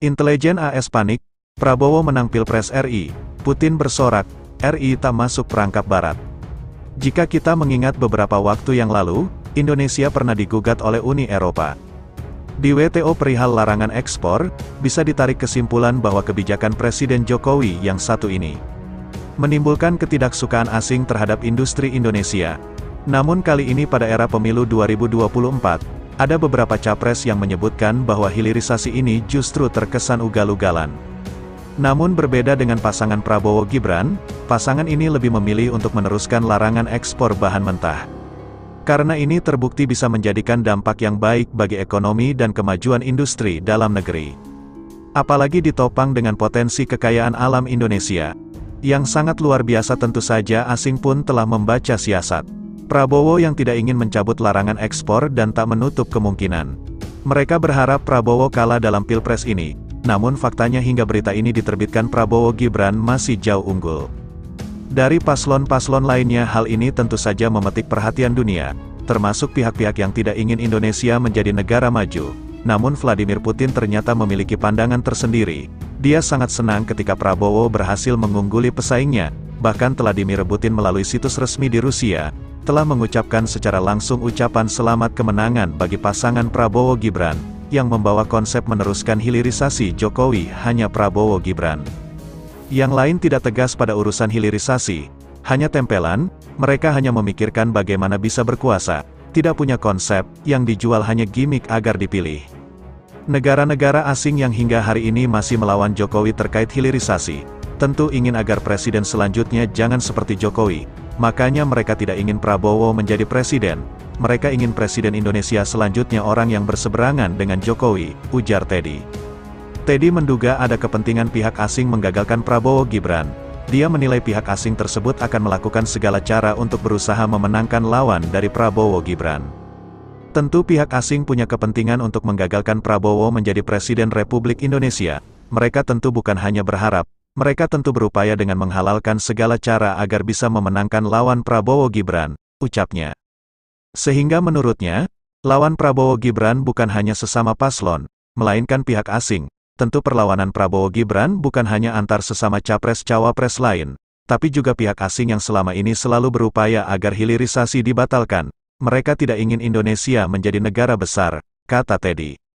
Intelijen AS panik, Prabowo menang Pilpres RI, Putin bersorak, RI tak masuk perangkap Barat. Jika kita mengingat beberapa waktu yang lalu, Indonesia pernah digugat oleh Uni Eropa. Di WTO perihal larangan ekspor, bisa ditarik kesimpulan bahwa kebijakan Presiden Jokowi yang satu ini menimbulkan ketidaksukaan asing terhadap industri Indonesia. Namun kali ini pada era pemilu 2024, ada beberapa capres yang menyebutkan bahwa hilirisasi ini justru terkesan ugal-ugalan. Namun berbeda dengan pasangan Prabowo-Gibran, pasangan ini lebih memilih untuk meneruskan larangan ekspor bahan mentah. Karena ini terbukti bisa menjadikan dampak yang baik bagi ekonomi dan kemajuan industri dalam negeri. Apalagi ditopang dengan potensi kekayaan alam Indonesia, yang sangat luar biasa. Tentu saja asing pun telah membaca siasat Prabowo yang tidak ingin mencabut larangan ekspor dan tak menutup kemungkinan mereka berharap Prabowo kalah dalam Pilpres ini. Namun faktanya hingga berita ini diterbitkan Prabowo-Gibran masih jauh unggul dari paslon-paslon lainnya. Hal ini tentu saja memetik perhatian dunia, termasuk pihak-pihak yang tidak ingin Indonesia menjadi negara maju. Namun Vladimir Putin ternyata memiliki pandangan tersendiri. Dia sangat senang ketika Prabowo berhasil mengungguli pesaingnya. Bahkan Vladimir Putin melalui situs resmi di Rusia, telah mengucapkan secara langsung ucapan selamat kemenangan bagi pasangan Prabowo-Gibran, yang membawa konsep meneruskan hilirisasi Jokowi hanya Prabowo-Gibran. Yang lain tidak tegas pada urusan hilirisasi, hanya tempelan, mereka hanya memikirkan bagaimana bisa berkuasa, tidak punya konsep, yang dijual hanya gimmick agar dipilih. Negara-negara asing yang hingga hari ini masih melawan Jokowi terkait hilirisasi, tentu ingin agar presiden selanjutnya jangan seperti Jokowi. Makanya mereka tidak ingin Prabowo menjadi presiden. Mereka ingin presiden Indonesia selanjutnya orang yang berseberangan dengan Jokowi, ujar Teddy. Teddy menduga ada kepentingan pihak asing menggagalkan Prabowo-Gibran. Dia menilai pihak asing tersebut akan melakukan segala cara untuk berusaha memenangkan lawan dari Prabowo-Gibran. Tentu pihak asing punya kepentingan untuk menggagalkan Prabowo menjadi presiden Republik Indonesia. Mereka tentu bukan hanya berharap, mereka tentu berupaya dengan menghalalkan segala cara agar bisa memenangkan lawan Prabowo-Gibran, ucapnya. Sehingga menurutnya, lawan Prabowo-Gibran bukan hanya sesama paslon, melainkan pihak asing. Tentu perlawanan Prabowo-Gibran bukan hanya antar sesama capres-cawapres lain, tapi juga pihak asing yang selama ini selalu berupaya agar hilirisasi dibatalkan. Mereka tidak ingin Indonesia menjadi negara besar, kata Teddy.